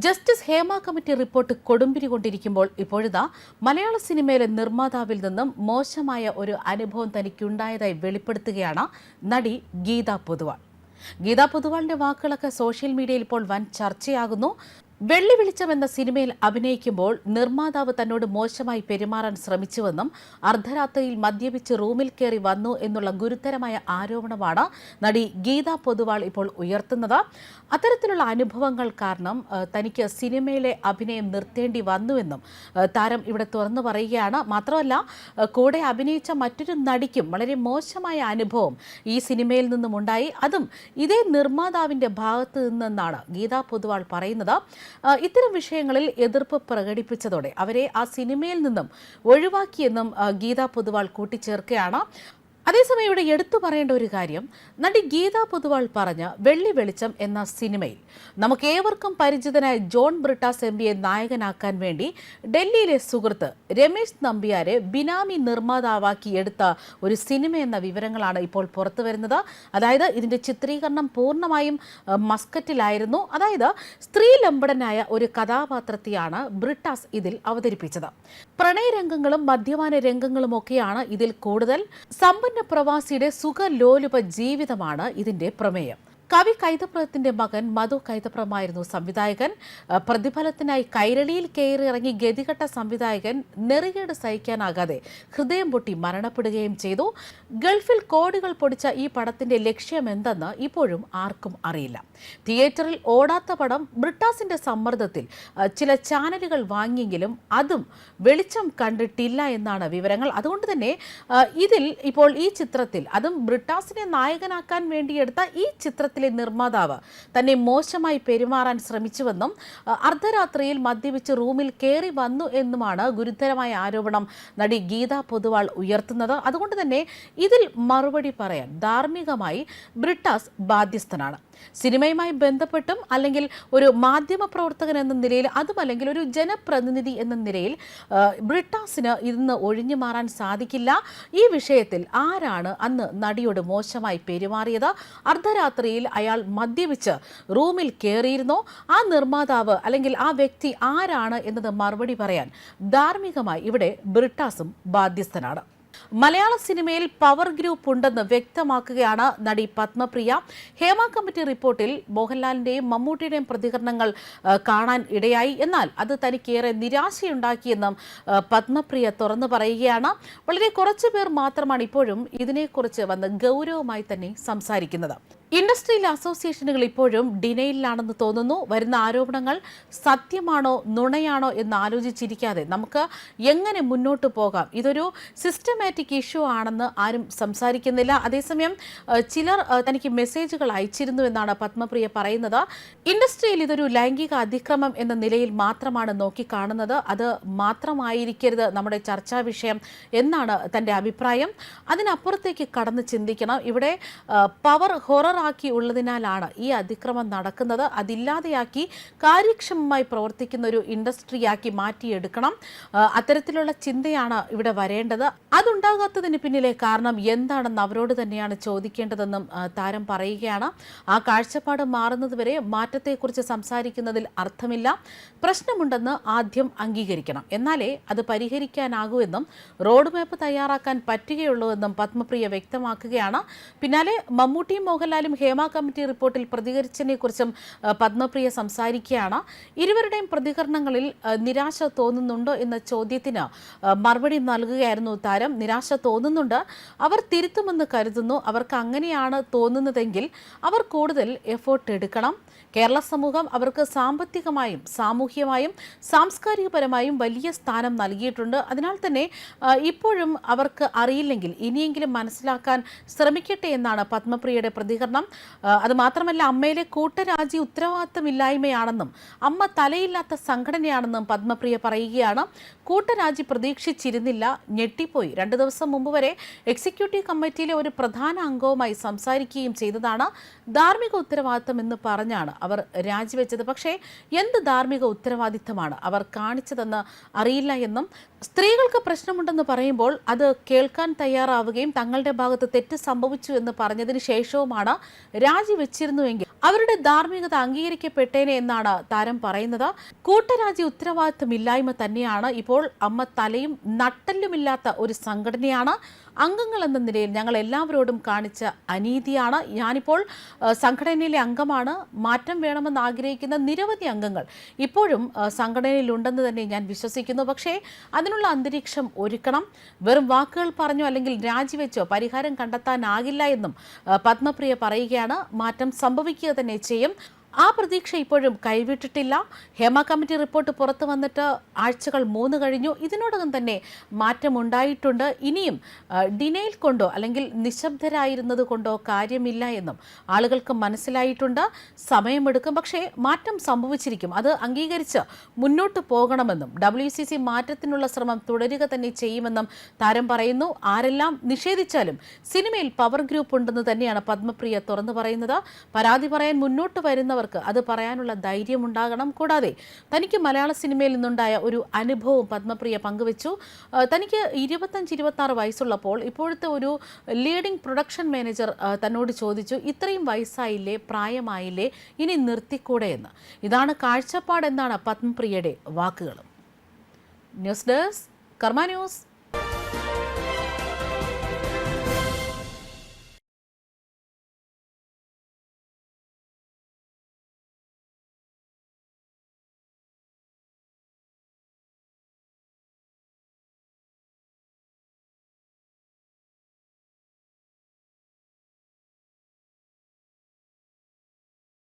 Justice Hema committee report കൊടുമ്പിരി കൊണ്ടിരിക്കുമ്പോൾ ഇപ്പോഴിതാ മലയാള സിനിമയിലെ നിർമ്മാതാവിൽ നിന്നും മോശമായ ഒരു അനുഭവം തനിക്കുണ്ടായതായി വെളിപ്പെടുത്തുകയാണ് നടി ഗീത പൊതുവാൾ. ഗീത പൊതുവാളിന്റെ വാക്കുകളൊക്കെ സോഷ്യൽ മീഡിയയിൽ ഇപ്പോൾ വൻ ചർച്ചയാകുന്നു. വെള്ളി വെളിച്ചം എന്ന സിനിമയിൽ അഭിനയിക്കുമ്പോൾ നിർമ്മാതാവ് തന്നോട് മോശമായി പെരുമാറാൻ ശ്രമിച്ചുവെന്നും അർദ്ധരാത്രിയിൽ മദ്യപിച്ച് റൂമിൽ കയറി വന്നു എന്നുള്ള ഗുരുതരമായ ആരോപണമാണ് നടി ഗീത പൊതുവാൾ ഇപ്പോൾ ഉയർത്തുന്നത്. അത്തരത്തിലുള്ള അനുഭവങ്ങൾ കാരണം തനിക്ക് സിനിമയിലെ അഭിനയം നിർത്തേണ്ടി വന്നുവെന്നും താരം ഇവിടെ തുറന്നു പറയുകയാണ്. മാത്രമല്ല, കൂടെ അഭിനയിച്ച മറ്റൊരു നടിക്കും വളരെ മോശമായ അനുഭവം ഈ സിനിമയിൽ നിന്നും ഉണ്ടായി. അതും ഇതേ നിർമ്മാതാവിന്റെ ഭാഗത്ത് നിന്നെന്നാണ് ഗീത പൊതുവാൾ പറയുന്നത്. ഇത്തരം വിഷയങ്ങളിൽ എതിർപ്പ് പ്രകടിപ്പിച്ചതോടെ അവരെ ആ സിനിമയിൽ നിന്നും ഒഴിവാക്കിയെന്നും ഗീത പൊതുവാൾ കൂട്ടിച്ചേർക്കുകയാണ്. അതേസമയം ഇവിടെ എടുത്തു പറയേണ്ട ഒരു കാര്യം, നടി ഗീത പൊതുവാൾ പറഞ്ഞ വെള്ളി വെളിച്ചം എന്ന സിനിമയിൽ നമുക്കേവർക്കും പരിചിതനായ ജോൺ ബ്രിട്ടാസ് എംപിയെ നായകനാക്കാൻ വേണ്ടി ഡൽഹിയിലെ സുഹൃത്ത് രമേശ് നമ്പ്യാരെ ബിനാമി നിർമ്മാതാവാക്കി എടുത്ത ഒരു സിനിമ എന്ന വിവരങ്ങളാണ് ഇപ്പോൾ പുറത്തു വരുന്നത്. അതായത് ഇതിന്റെ ചിത്രീകരണം പൂർണ്ണമായും മസ്കറ്റിലായിരുന്നു. അതായത് സ്ത്രീലമ്പടനായ ഒരു കഥാപാത്രത്തെയാണ് ബ്രിട്ടാസ് ഇതിൽ അവതരിപ്പിച്ചത്. പ്രണയരംഗങ്ങളും മദ്യപാന രംഗങ്ങളും ഒക്കെയാണ് ഇതിൽ കൂടുതൽ. സമ്പന്ന പ്രവാസിയുടെ സുഖലോലുപ ജീവിതമാണ് ഇതിന്റെ പ്രമേയം. കവി കൈതപ്രത്തിന്റെ മകൻ മധു കൈതപ്രമായിരുന്നു സംവിധായകൻ. പ്രതിഫലത്തിനായി കൈരളിയിൽ കയറിയിറങ്ങി ഗതികെട്ട സംവിധായകൻ നെറികേട് സഹിക്കാനാകാതെ ഹൃദയം പൊട്ടി മരണപ്പെടുകയും ചെയ്തു. ഗൾഫിൽ കോടികൾ പൊടിച്ച ഈ പടത്തിന്റെ ലക്ഷ്യമെന്തെന്ന് ഇപ്പോഴും ആർക്കും അറിയില്ല. തിയേറ്ററിൽ ഓടാത്ത പടം ബ്രിട്ടാസിന്റെ സമ്മർദ്ദത്തിൽ ചില ചാനലുകൾ വാങ്ങിയെങ്കിലും അതും വെളിച്ചം കണ്ടിട്ടില്ല എന്നാണ് വിവരങ്ങൾ. അതുകൊണ്ട് തന്നെ ഇതിൽ ഇപ്പോൾ ഈ ചിത്രത്തിൽ, അതും ബ്രിട്ടാസിനെ നായകനാക്കാൻ വേണ്ടിയെടുത്ത ഈ ചിത്രത്തിൽ നിർമ്മാതാവ് തന്നെ മോശമായി പെരുമാറാൻ ശ്രമിച്ചുവെന്നും അർദ്ധരാത്രിയിൽ മദ്യപിച്ച് റൂമിൽ കയറി വന്നു എന്നുമാണ് ഗുരുതരമായ ആരോപണം നടി ഗീത പൊതുവാൾ ഉയർത്തുന്നത്. അതുകൊണ്ട് തന്നെ ഇതിൽ മറുപടി പറയാൻ ധാർമ്മികമായി ബ്രിട്ടാസ് ബാധ്യസ്ഥനാണ്. സിനിമയുമായി ബന്ധപ്പെട്ടും അല്ലെങ്കിൽ ഒരു മാധ്യമ പ്രവർത്തകൻ എന്ന നിലയിൽ, അതുമല്ലെങ്കിൽ ഒരു ജനപ്രതിനിധി എന്ന നിലയിൽ ബ്രിട്ടാസിന് ഇന്ന് ഒഴിഞ്ഞു മാറാൻ സാധിക്കില്ല. ഈ വിഷയത്തിൽ ആരാണ് അന്ന് നടിയോട് മോശമായി പെരുമാറിയത്? അർദ്ധരാത്രിയിൽ അയാൾ മദ്യപിച്ച് റൂമിൽ കയറിയിരുന്നോ? ആ നിർമ്മാതാവ് അല്ലെങ്കിൽ ആ വ്യക്തി ആരാണ് എന്നത് മറുപടി പറയാൻ ധാർമ്മികമായി ഇവിടെ ബ്രിട്ടാസും ബാധ്യസ്ഥനാണ്. മലയാള സിനിമയിൽ പവർ ഗ്രൂപ്പ് ഉണ്ടെന്ന് വ്യക്തമാക്കുകയാണ് നടി പത്മപ്രിയ. ഹേമ കമ്മിറ്റി റിപ്പോർട്ടിൽ മോഹൻലാലിന്റെയും മമ്മൂട്ടിയുടെയും പ്രതികരണങ്ങൾ കാണാൻ ഇടയായി. എന്നാൽ അത് തനിക്കേറെ നിരാശയുണ്ടാക്കിയെന്നും പത്മപ്രിയ തുറന്നു പറയുകയാണ്. വളരെ കുറച്ചു പേർ മാത്രമാണ് ഇപ്പോഴും ഇതിനെക്കുറിച്ച് വന്ന് ഗൗരവമായി തന്നെ സംസാരിക്കുന്നത്. ഇൻഡസ്ട്രിയിലെ അസോസിയേഷനുകൾ ഇപ്പോഴും ഡിനയിലാണെന്ന് തോന്നുന്നു. വരുന്ന ആരോപണങ്ങൾ സത്യമാണോ നുണയാണോ എന്ന് ആലോചിച്ചിരിക്കാതെ നമുക്ക് എങ്ങനെ മുന്നോട്ട് പോകാം? ഇതൊരു സിസ്റ്റമാറ്റിക് ഇഷ്യൂ ആണെന്ന് ആരും സംസാരിക്കുന്നില്ല. അതേസമയം ചിലർ തനിക്ക് മെസ്സേജുകൾ അയച്ചിരുന്നു എന്നാണ് പത്മപ്രിയ പറയുന്നത്. ഇൻഡസ്ട്രിയിൽ ഇതൊരു ലൈംഗിക അതിക്രമം എന്ന നിലയിൽ മാത്രമാണ് നോക്കിക്കാണുന്നത്. അത് മാത്രമായിരിക്കരുത് നമ്മുടെ ചർച്ചാ വിഷയം എന്നാണ് തൻ്റെ അഭിപ്രായം. അതിനപ്പുറത്തേക്ക് കടന്ന് ചിന്തിക്കണം. ഇവിടെ പവർ ഹൊറർ ആക്കി ഉള്ളതിനാലാണ് ഈ അതിക്രമം നടക്കുന്നത്. അതില്ലാതെയാക്കി കാര്യക്ഷമമായി പ്രവർത്തിക്കുന്ന ഒരു ഇൻഡസ്ട്രിയാക്കി മാറ്റിയെടുക്കണം. അത്തരത്തിലുള്ള ചിന്തയാണ് ഇവിടെ വരേണ്ടത്. അതുണ്ടാകാത്തതിന് പിന്നിലെ കാരണം എന്താണെന്ന് അവരോട് തന്നെയാണ് ചോദിക്കേണ്ടതെന്നും താരം പറയുകയാണ്. ആ കാഴ്ചപ്പാട് മാറുന്നതുവരെ മാറ്റത്തെക്കുറിച്ച് സംസാരിക്കുന്നതിൽ അർത്ഥമില്ല. പ്രശ്നമുണ്ടെന്ന് ആദ്യം അംഗീകരിക്കണം, എന്നാലേ അത് പരിഹരിക്കാനാകൂ എന്നും റോഡ് മാപ്പ് തയ്യാറാക്കാൻ പറ്റുകയുള്ളൂ എന്നും പത്മപ്രിയ വ്യക്തമാക്കുകയാണ്. പിന്നാലെ മമ്മൂട്ടിയും മോഹൻലാലും ഹേമ കമ്മിറ്റി റിപ്പോർട്ടിൽ പ്രതികരിച്ചതിനെക്കുറിച്ചും പത്മപ്രിയ സംസാരിക്കുകയാണ്. ഇരുവരുടെയും പ്രതികരണങ്ങളിൽ നിരാശ തോന്നുന്നുണ്ടോ എന്ന ചോദ്യത്തിന് മറുപടി നൽകുകയായിരുന്നു താരം. നിരാശ തോന്നുന്നുണ്ട്, അവർ തിരുത്തുമെന്ന് കരുതുന്നു. അവർക്ക് അങ്ങനെയാണ് തോന്നുന്നതെങ്കിൽ അവർ കൂടുതൽ എഫേർട്ട് എടുക്കണം. കേരള സമൂഹം അവർക്ക് സാമ്പത്തികമായും സാമൂഹ്യമായും സാംസ്കാരികപരമായും വലിയ സ്ഥാനം നൽകിയിട്ടുണ്ട്. അതിനാൽ തന്നെ ഇപ്പോഴും അവർക്ക് അറിയില്ലെങ്കിൽ ഇനിയെങ്കിലും മനസ്സിലാക്കാൻ ശ്രമിക്കട്ടെ എന്നാണ് പത്മപ്രിയയുടെ പ്രതികരണം. അതുമാത്രമല്ല, അമ്മയിലെ കൂട്ടരാജി ഉത്തരവാദിത്തമില്ലായ്മയാണെന്നും അമ്മ തലയില്ലാത്ത സംഘടനയാണെന്നും പത്മപ്രിയ പറയുകയാണ്. കൂട്ടരാജി പ്രതീക്ഷിച്ചിരുന്നില്ല, ഞെട്ടിപ്പോയി. 2 ദിവസം മുമ്പ് വരെ എക്സിക്യൂട്ടീവ് കമ്മിറ്റിയിലെ ഒരു പ്രധാന അംഗവുമായി സംസാരിക്കുകയും ചെയ്തതാണ്. ധാർമ്മിക ഉത്തരവാദിത്തം എന്ന് പറഞ്ഞാണ് അവർ രാജിവെച്ചത്. പക്ഷേ എന്ത് ധാർമ്മിക ഉത്തരവാദിത്തമാണ് അവർ കാണിച്ചതെന്ന് അറിയില്ല എന്നും സ്ത്രീകൾക്ക് പ്രശ്നമുണ്ടെന്ന് പറയുമ്പോൾ അത് കേൾക്കാൻ തയ്യാറാവുകയും തങ്ങളുടെ ഭാഗത്ത് തെറ്റ് സംഭവിച്ചു എന്ന് പറഞ്ഞതിന് ശേഷവുമാണ് രാജിവെച്ചിരുന്നുവെങ്കിൽ അവരുടെ ധാർമ്മികത അംഗീകരിക്കപ്പെട്ടേനെ എന്നാണ് താരം പറയുന്നത്. കൂട്ടരാജി ഉത്തരവാദിത്തമില്ലായ്മ തന്നെയാണ്. ഇപ്പോൾ അമ്മ തലയും നട്ടെല്ലുമില്ലാത്ത ഒരു സംഘടനയാണ്. അംഗങ്ങൾ എന്ന നിലയിൽ ഞങ്ങൾ എല്ലാവരോടും കാണിച്ച അനീതിയാണ്. ഞാനിപ്പോൾ സംഘടനയിലെ അംഗമാണ്. മാറ്റം വേണമെന്ന് ആഗ്രഹിക്കുന്ന നിരവധി അംഗങ്ങൾ ഇപ്പോഴും സംഘടനയിലുണ്ടെന്ന് തന്നെ ഞാൻ വിശ്വസിക്കുന്നു. പക്ഷേ അതിനുള്ള അന്തരീക്ഷം ഒരുക്കണം. വെറും വാക്കുകൾ പറഞ്ഞോ അല്ലെങ്കിൽ രാജിവെച്ചോ പരിഹാരം കണ്ടെത്താനാകില്ല എന്നും പത്മപ്രിയ പറയുകയാണ്. മാറ്റം സംഭവിക്കുക തന്നെ ചെയ്യും. ആ പ്രതീക്ഷ ഇപ്പോഴും കൈവിട്ടിട്ടില്ല. ഹേമ കമ്മിറ്റി റിപ്പോർട്ട് പുറത്തു വന്നിട്ട് ആഴ്ചകൾ 3 കഴിഞ്ഞു. ഇതിനോടകം തന്നെ മാറ്റമുണ്ടായിട്ടുണ്ട്. ഇനിയും ഡിനയിൽ കൊണ്ടോ അല്ലെങ്കിൽ നിശബ്ദരായിരുന്നത് കൊണ്ടോ കാര്യമില്ല എന്നും ആളുകൾക്ക് മനസ്സിലായിട്ടുണ്ട്. സമയമെടുക്കും, പക്ഷേ മാറ്റം സംഭവിച്ചിരിക്കും. അത് അംഗീകരിച്ച് മുന്നോട്ട് പോകണമെന്നും WCC മാറ്റത്തിനുള്ള ശ്രമം തുടരുക തന്നെ ചെയ്യുമെന്നും താരം പറയുന്നു. ആരെല്ലാം നിഷേധിച്ചാലും സിനിമയിൽ പവർ ഗ്രൂപ്പ് ഉണ്ടെന്ന് തന്നെയാണ് പത്മപ്രിയ തുറന്നു പറയുന്നത്. പരാതി പറയാൻ മുന്നോട്ട് വരുന്നവർ അത് പറയാനുള്ള ധൈര്യം ഉണ്ടാകണം. കൂടാതെ തനിക്ക് മലയാള സിനിമയിൽ നിന്നുണ്ടായ ഒരു അനുഭവം പത്മപ്രിയ പങ്കുവച്ചു. തനിക്ക് 25-26 വയസ്സുള്ളപ്പോൾ ഇപ്പോഴത്തെ ഒരു ലീഡിംഗ് പ്രൊഡക്ഷൻ മാനേജർ തന്നോട് ചോദിച്ചു, ഇത്രയും വയസ്സായില്ലേ, പ്രായമായില്ലേ, ഇനി നിർത്തിക്കൂടെ എന്ന്. ഇതാണ് കാഴ്ചപ്പാടെന്നാണ് പത്മപ്രിയയുടെ വാക്കുകൾ. ന്യൂസ് ഡെസ്ക് കർമ്മ ന്യൂസ്.